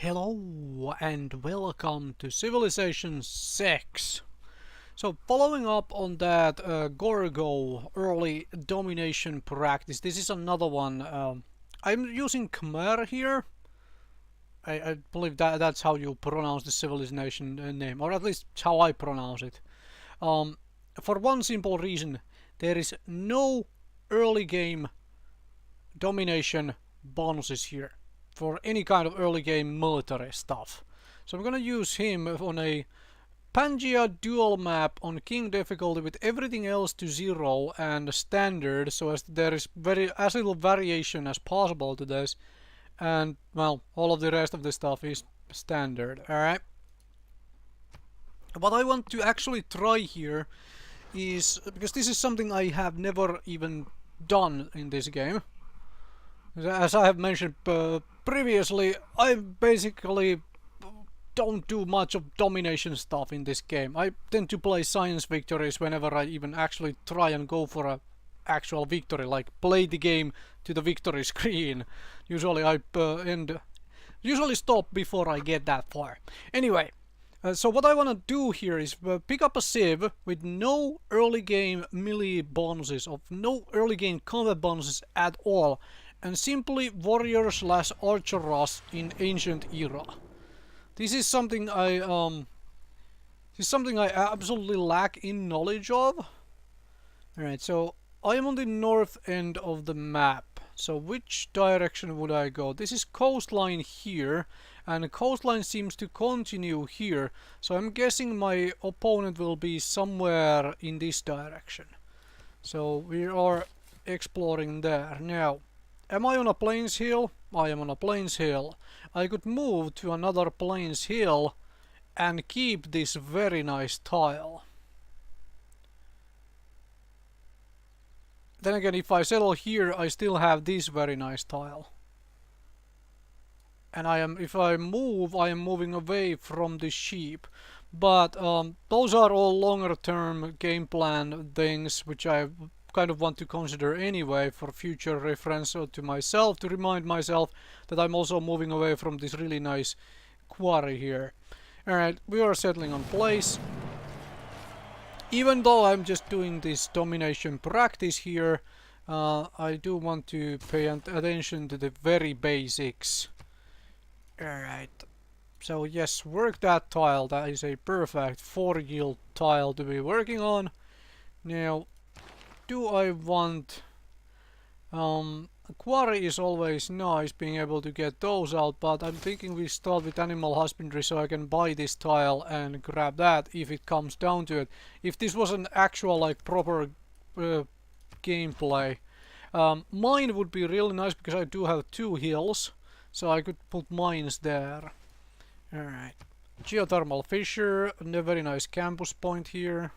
Hello and welcome to Civilization 6. So following up on that Gorgo early domination practice, this is another one. I'm using Khmer here. I believe that's how you pronounce the civilization name, or at least how I pronounce it. For one simple reason, there is no early game domination bonuses here for any kind of early game military stuff. So I'm gonna use him on a Pangea dual map on king difficulty with everything else to 0 and standard, so as there is as little variation as possible to this, and well, all of the rest of the stuff is standard. Alright. What I want to actually try here is, because this is something I have never even done in this game. As I have mentioned previously, I basically don't do much of domination stuff in this game. I tend to play science victories whenever I even actually try and go for a actual victory, like play the game to the victory screen. Usually I usually stop before I get that far. Anyway, so what I want to do here is pick up a civ with no early game melee bonuses, of no early game combat bonuses at all, and simply warrior slash archer rush in ancient era. This is something I absolutely lack in knowledge of. Alright, so I am on the north end of the map. So which direction would I go? This is coastline here, and the coastline seems to continue here. So I'm guessing my opponent will be somewhere in this direction. So we are exploring there. Now, am I on a plains hill? I am on a plains hill. I could move to another plains hill and keep this very nice tile. Then again, if I settle here, I still have this very nice tile. And if I move, I am moving away from the sheep. But those are all longer term game plan things which I kind of want to consider anyway for future reference to myself, to remind myself that I'm also moving away from this really nice quarry here. Alright, we are settling on place. Even though I'm just doing this domination practice here, I do want to pay attention to the very basics. Alright, so yes, work that tile. That is a perfect 4 yield tile to be working on. Now, do I want... a quarry is always nice, being able to get those out, but I'm thinking we start with animal husbandry so I can buy this tile and grab that if it comes down to it. If this was an actual, like, proper gameplay. Mine would be really nice because I do have 2 hills, so I could put mines there. Alright. Geothermal fissure, a very nice campus point here.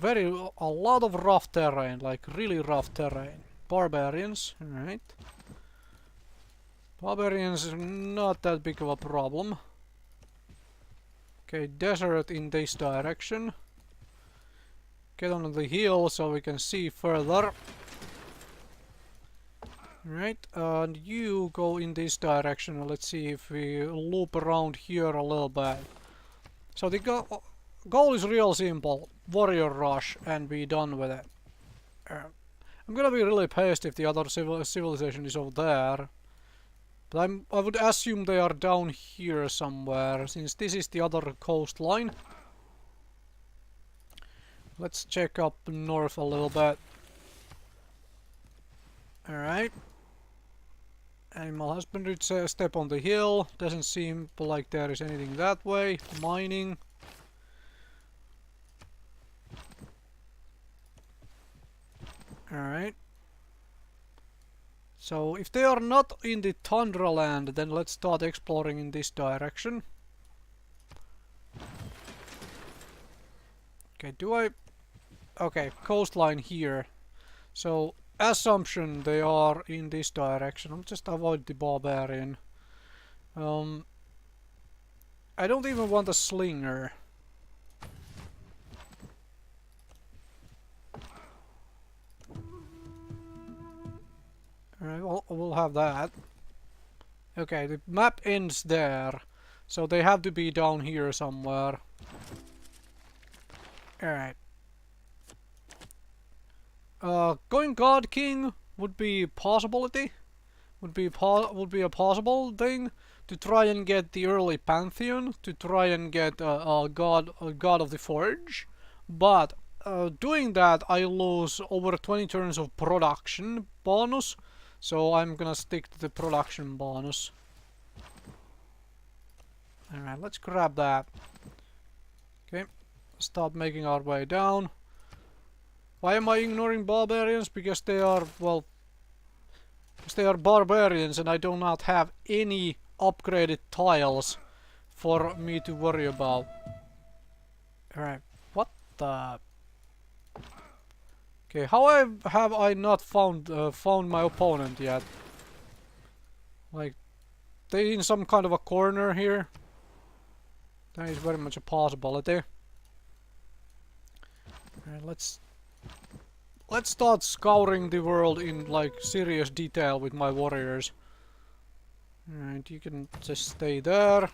A lot of rough terrain, like really rough terrain. Barbarians, alright. Barbarians are not that big of a problem. Okay, desert in this direction. Get on the hill so we can see further. Alright, and you go in this direction. Let's see if we loop around here a little bit. So the goal is real simple. Warrior rush and be done with it. I'm gonna be really pissed if the other civilization is over there. But I would assume they are down here somewhere, since this is the other coastline. Let's check up north a little bit. Alright. Animal husbandry, step on the hill. Doesn't seem like there is anything that way. Mining. Alright. So if they are not in the tundra land, then let's start exploring in this direction. Okay, okay, coastline here. So, assumption they are in this direction. I'll just avoid the barbarian. I don't even want a slinger. Alright, we'll have that. Okay, the map ends there. So they have to be down here somewhere. Alright. Going God King would be a possibility. Would be a possible thing to try and get the early Pantheon, to try and get a god of the Forge. But doing that, I lose over 20 turns of production bonus. So I'm gonna stick to the production bonus. Alright, let's grab that. Okay, start making our way down. Why am I ignoring barbarians? Because they are, well, because they are barbarians and I do not have any upgraded tiles for me to worry about. Alright, what the... Okay, how have I not found my opponent yet? Like, they in some kind of a corner here? That is very much a possibility. Alright, let's start scouring the world in like serious detail with my warriors. Alright, you can just stay there.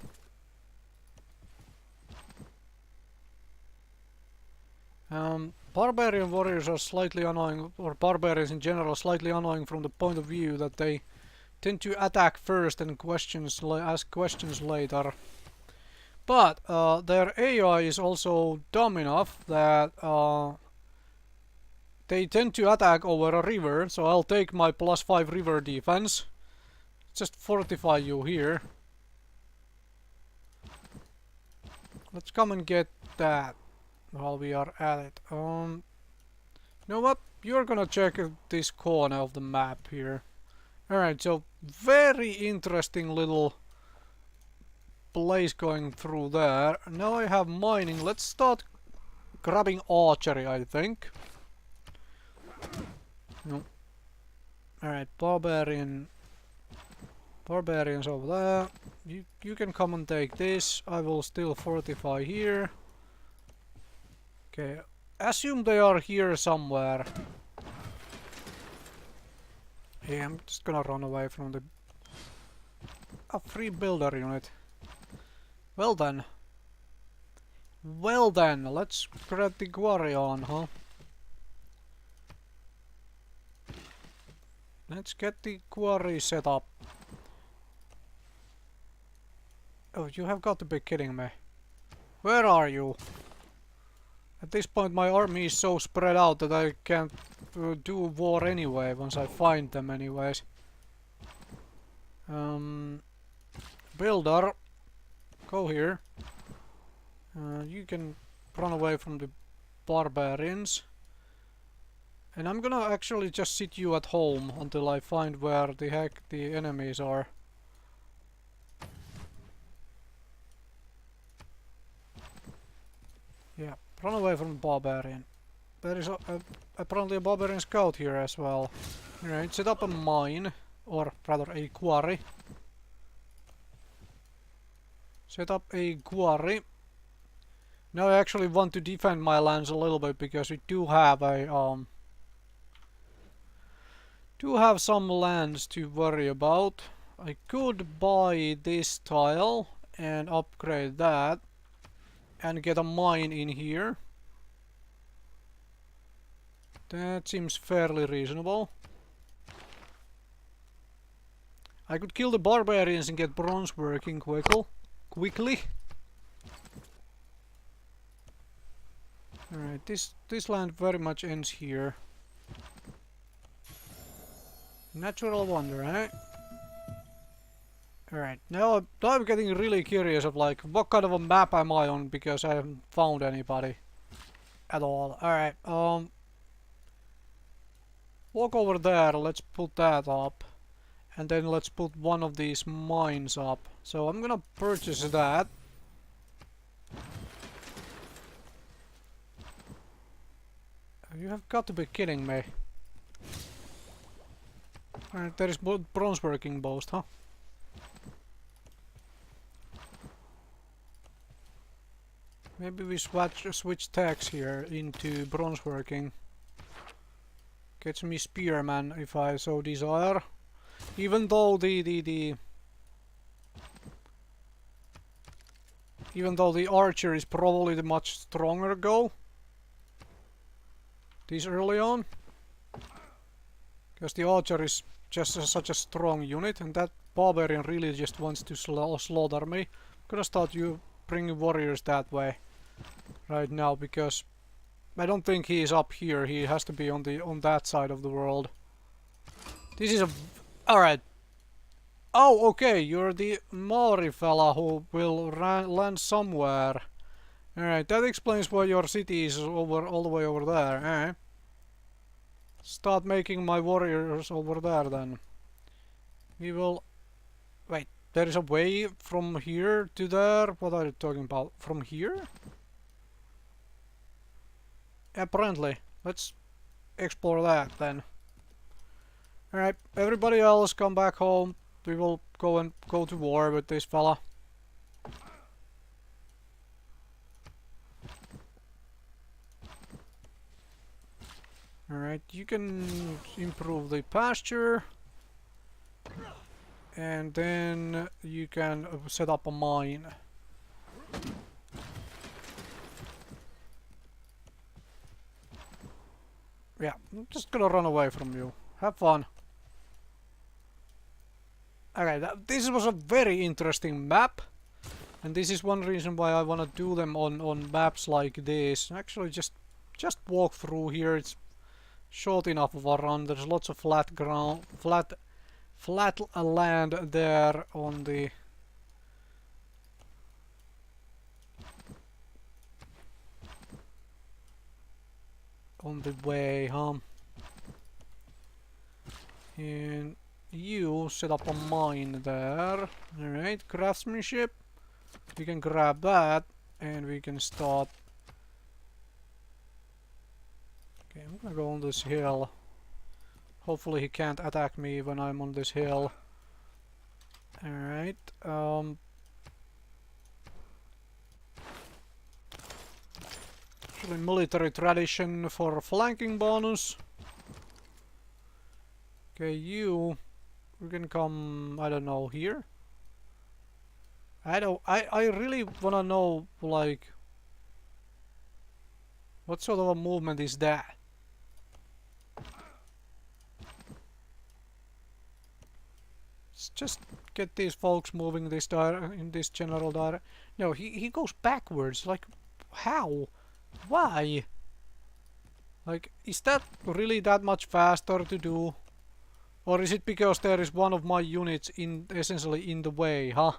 Barbarian warriors are slightly annoying, or barbarians in general are slightly annoying from the point of view that they tend to attack first and ask questions later. But their AI is also dumb enough that they tend to attack over a river, so I'll take my +5 river defense. Just fortify you here. Let's come and get that while we are at it. You know what? You're gonna check this corner of the map here. Alright, so very interesting little place going through there. Now I have mining. Let's start grabbing archery, I think. No. Alright, barbarians over there. You can come and take this. I will still fortify here. Okay, assume they are here somewhere. Yeah, I'm just gonna run away from the... A free builder unit. Well then. Well then, let's get the quarry on, huh? Let's get the quarry set up. Oh, you have got to be kidding me. Where are you? At this point my army is so spread out that I can't do war anyway, once I find them anyways. Builder, go here. You can run away from the barbarians. And I'm gonna actually just sit you at home until I find where the heck the enemies are. Yeah, run away from the barbarian. There is apparently a barbarian scout here as well. Alright, set up a mine, or rather a quarry. Set up a quarry. Now I actually want to defend my lands a little bit because we do have a some lands to worry about. I could buy this tile and upgrade that and get a mine in here. That seems fairly reasonable. I could kill the barbarians and get bronze working quickly. Alright, this land very much ends here. Natural wonder, eh? Alright, now I'm getting really curious of like what kind of a map am I on because I haven't found anybody at all. Alright, walk over there, let's put that up. And then let's put one of these mines up. So I'm gonna purchase that. You have got to be kidding me. Alright, there is bronze working boast, huh? Maybe we switch tags here into bronze working. Gets me spearman if I so desire. Even though the Even though the archer is probably the much stronger go. This early on. Because the archer is just such a strong unit, and that barbarian really just wants to slaughter me. I'm gonna start you bringing warriors that way right now, because I don't think he is up here. He has to be on that side of the world. This is a... Alright. Oh, okay, you're the Maori fella who will land somewhere. Alright, that explains why your city is all the way over there, eh? Start making my warriors over there then. We will... Wait, there is a way from here to there? What are you talking about? From here? Apparently. Let's explore that then. Alright, everybody else come back home. We will go to war with this fella. Alright, you can improve the pasture. And then you can set up a mine. Yeah, I'm just gonna run away from you. Have fun. Okay, this was a very interesting map. And this is one reason why I wanna do them on maps like this. Actually, just walk through here. It's short enough of a run. There's lots of flat ground, flat land there on the... on the way, huh? And you set up a mine there. Alright, craftsmanship. We can grab that and we can start. Okay, I'm gonna go on this hill. Hopefully he can't attack me when I'm on this hill. Alright, actually military tradition for flanking bonus. Okay, you can come, I don't know, here? I really wanna know, like, what sort of a movement is that? Let's just get these folks moving this in this general direction. No, he goes backwards. Like, how? Why? Like, is that really that much faster to do? Or is it because there is one of my units essentially in the way, huh?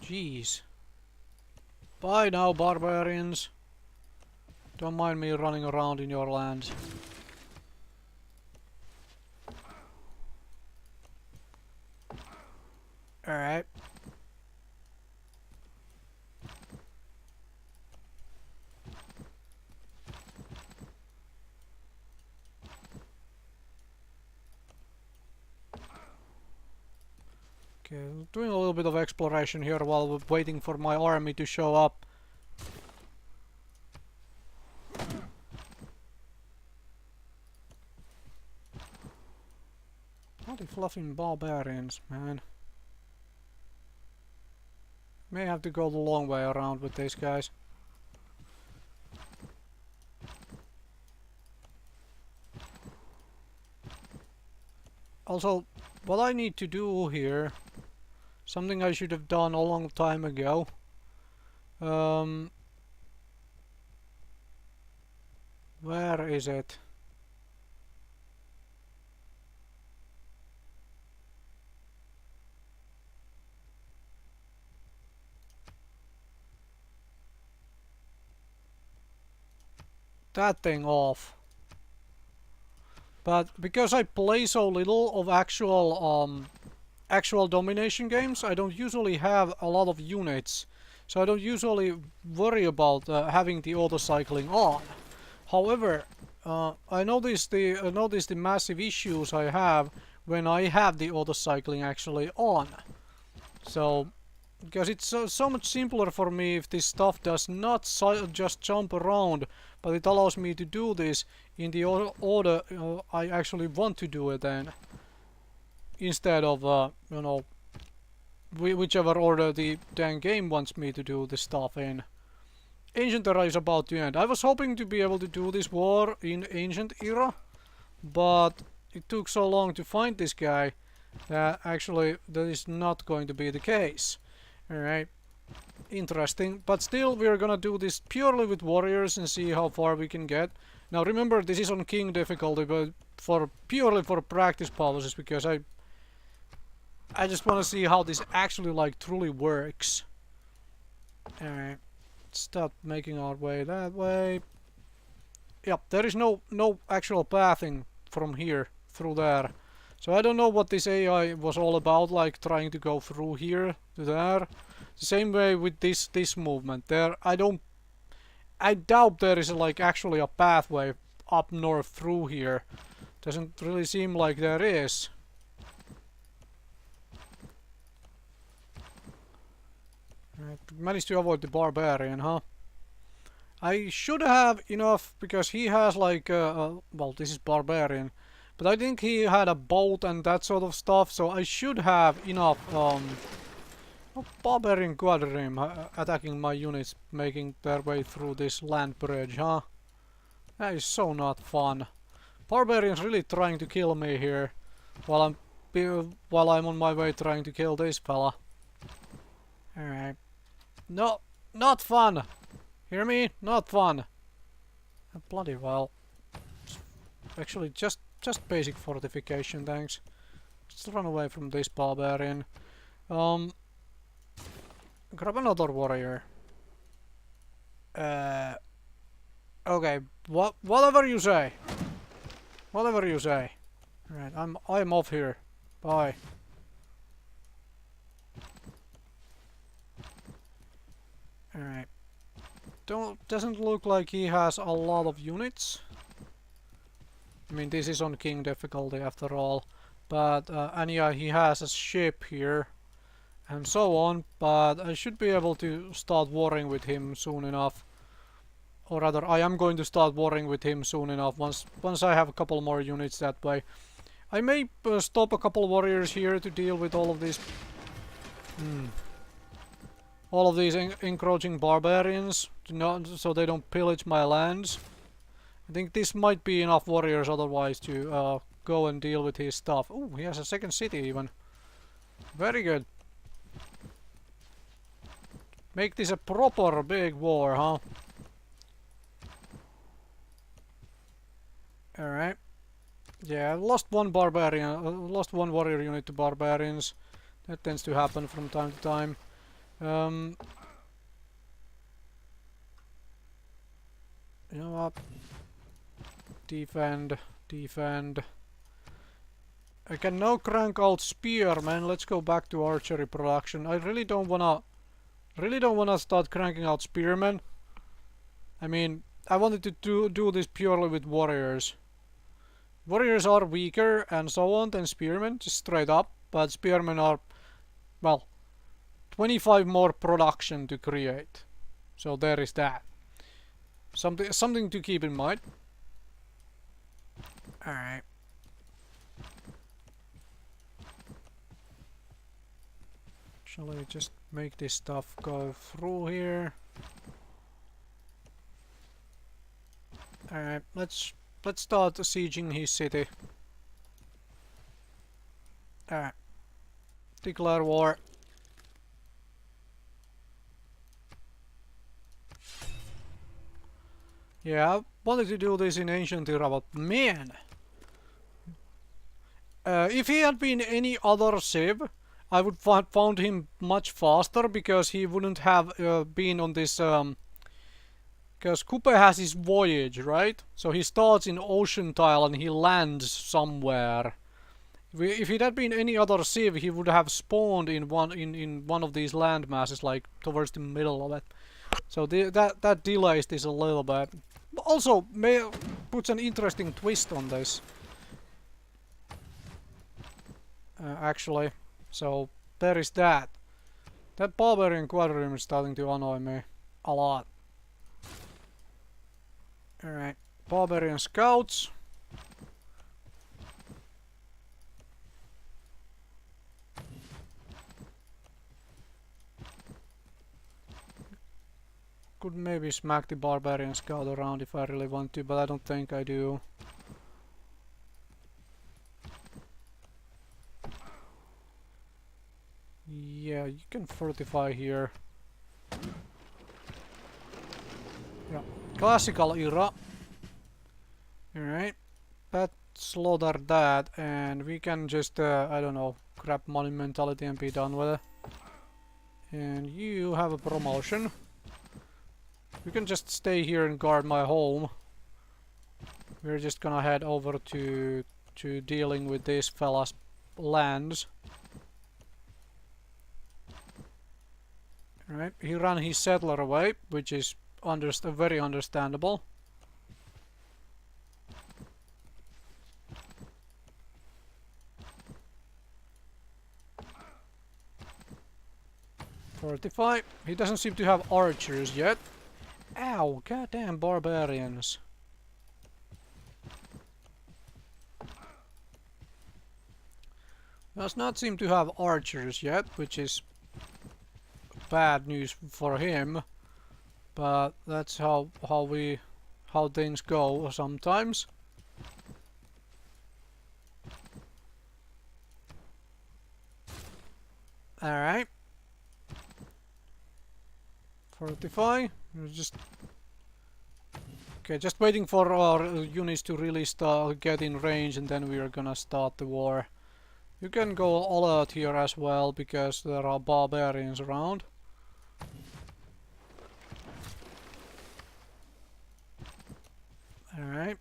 Jeez. Bye now, barbarians. Don't mind me running around in your land. Alright. Okay, doing a little bit of exploration here while we're waiting for my army to show up. Bloody fluffing barbarians, man. May have to go the long way around with these guys. Also, what I need to do here, something I should have done a long time ago. Where is it? That thing off. But because I play so little of actual domination games, I don't usually have a lot of units, so I don't usually worry about having the auto cycling on. However, I noticed the massive issues I have when I have the auto cycling actually on. So, because it's so much simpler for me if this stuff does not just jump around, but it allows me to do this in the order I actually want to do it then. instead of, you know, whichever order the dang game wants me to do this stuff in. Ancient Era is about to end. I was hoping to be able to do this war in Ancient Era, but it took so long to find this guy that actually that is not going to be the case. Alright, interesting. But still, we're gonna do this purely with warriors and see how far we can get. Now remember, this is on King difficulty, but purely for practice purposes, because I just want to see how this actually like truly works. Alright. Start making our way that way. Yep, there is no actual pathing from here through there. So I don't know what this AI was all about, like trying to go through here to there. The same way with this movement. There, I doubt there is like actually a pathway up north through here. Doesn't really seem like there is. Right, managed to avoid the barbarian, huh? I should have enough, because he has like, well, this is barbarian, but I think he had a boat and that sort of stuff, so I should have enough, barbarian quadrim attacking my units, making their way through this land bridge, huh? That is so not fun. Barbarians really trying to kill me here, while I'm on my way trying to kill this fella. Alright. No, not fun! Hear me? Not fun! Bloody well. Actually, just basic fortification, thanks. Just run away from this barbarian. Grab another warrior. Okay, whatever you say. Whatever you say. Right, I'm off here. Bye. Alright. Doesn't look like he has a lot of units. I mean, this is on King difficulty after all. But, and yeah, he has a ship here. And so on. But I should be able to start warring with him soon enough. Or rather, I am going to start warring with him soon enough. Once I have a couple more units that way. I may stop a couple warriors here to deal with all of these... all of these encroaching barbarians, so they don't pillage my lands. I think this might be enough warriors otherwise to go and deal with his stuff. Oh, he has a second city even. Very good. Make this a proper big war, huh? Alright. Yeah, I lost one barbarian, lost one warrior unit to barbarians. That tends to happen from time to time. You know what? Defend. I can now crank out spearmen. Let's go back to archery production. I really don't wanna start cranking out spearmen. I mean, I wanted to do this purely with warriors. Warriors are weaker and so on than spearmen, just straight up, but spearmen are, well, 25 more production to create. So there is that. Something to keep in mind. Alright. Shall I just make this stuff go through here? Alright, let's start sieging his city. Alright. Declare war. Yeah, I wanted to do this in Ancient Era, but man! If he had been any other Civ, I would found him much faster, because he wouldn't have been on this... because Khmer has his voyage, right? So he starts in Ocean Tile and he lands somewhere. If it had been any other Civ, he would have spawned in one of these land masses, like towards the middle of it. So that delays this a little bit. Also, puts an interesting twist on this. Actually, so there is that. That barbarian quadrim is starting to annoy me a lot. Alright, barbarian scouts. could maybe smack the barbarian scout around if I really want to, but I don't think I do. Yeah, you can fortify here. Yeah, classical era. Alright, let's slaughter that, and we can just, I don't know, grab monumentality and be done with it. And you have a promotion. You can just stay here and guard my home. We're just gonna head over to dealing with this fella's lands. Right, he ran his settler away, which is very understandable. Fortify. He doesn't seem to have archers yet. Ow, goddamn barbarians. Does not seem to have archers yet, which is bad news for him. But that's how things go sometimes. Alright. Fortify. Just okay, just waiting for our units to really get in range, and then we are gonna start the war. You can go all out here as well, because there are barbarians around. Alright.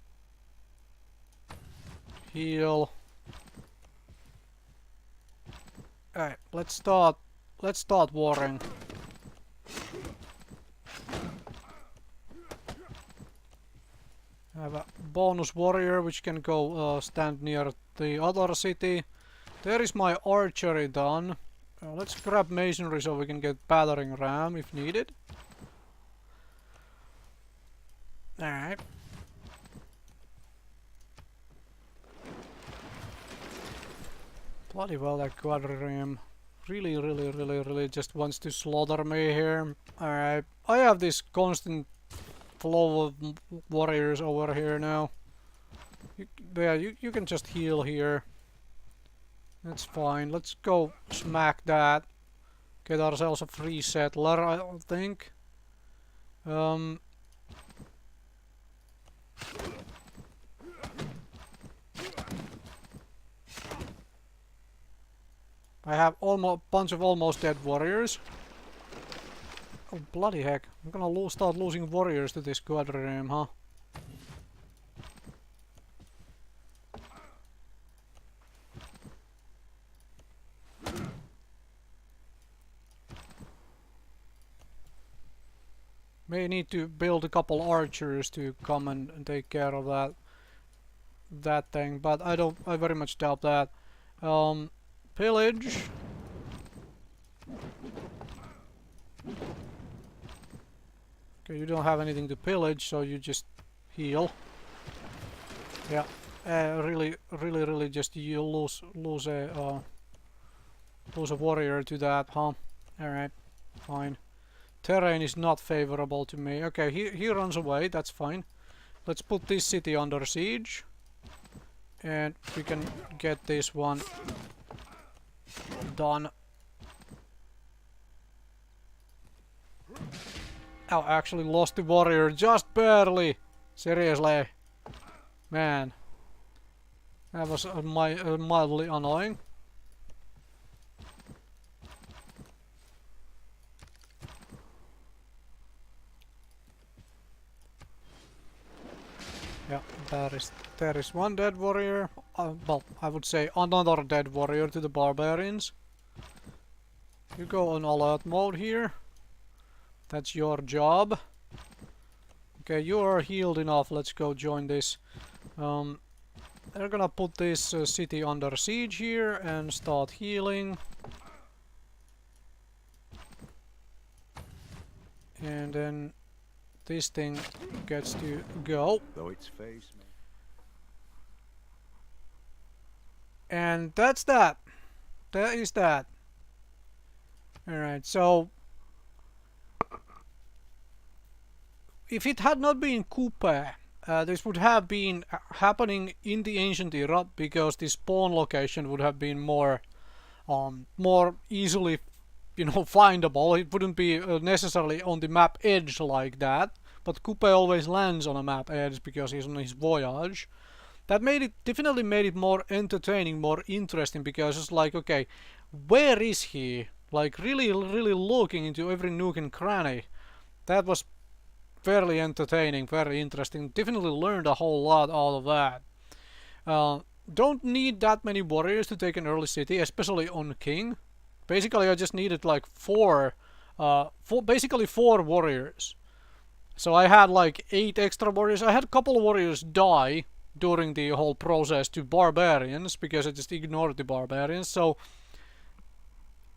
Heal. Alright, let's start warring. I have a bonus warrior which can go stand near the other city. There is my archery done. Let's grab masonry so we can get battering ram if needed. Alright. Bloody well, that quadrireme really just wants to slaughter me here. Alright. I have this constant flow of warriors over here now. You can just heal here. That's fine. Let's go smack that. Get ourselves a free settler, I think. I have almost bunch of almost dead warriors. Oh bloody heck! I'm gonna start losing warriors to this quadrireme, huh? May need to build a couple archers to come and take care of that thing, but I very much doubt that. Pillage. Okay, you don't have anything to pillage, so you just heal. Yeah, really just you lose a warrior to that, huh? Alright, fine. Terrain is not favorable to me. Okay, he runs away, that's fine. Let's put this city under siege. And we can get this one done. Oh, I actually lost the warrior just barely. Seriously. Man. That was mildly annoying. Yeah, there is one dead warrior. Well, I would say another dead warrior to the barbarians. You go on all-out mode here. That's your job. Okay, you are healed enough. Let's go join this. They're gonna put this city under siege here and start healing. And then this thing gets to go. Though its face may... And that's that. That is that. Alright, so if it had not been Khmer, this would have been happening in the ancient era, because the spawn location would have been more easily, findable. It wouldn't be necessarily on the map edge like that, but Khmer always lands on a map edge because he's on his voyage. That definitely made it more entertaining, more interesting, because it's like, okay, where is he? Like, really, really looking into every nook and cranny. That was fairly entertaining, very interesting. Definitely learned a whole lot out of that. Don't need that many warriors to take an early city, especially on King. Basically, I just needed like basically four warriors. So I had like 8 extra warriors. I had a couple of warriors die during the whole process to barbarians, because I just ignored the barbarians. So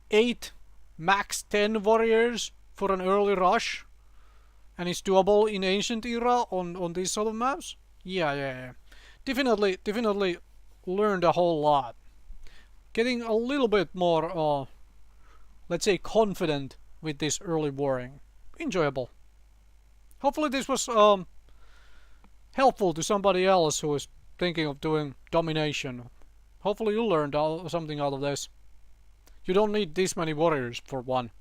8, max 10 warriors for an early rush. And it's doable in ancient era on these sort of maps. Yeah. Definitely learned a whole lot. Getting a little bit more, let's say, confident with this early warring. Enjoyable. Hopefully this was helpful to somebody else who is thinking of doing domination. Hopefully you learned something out of this. You don't need this many warriors for one.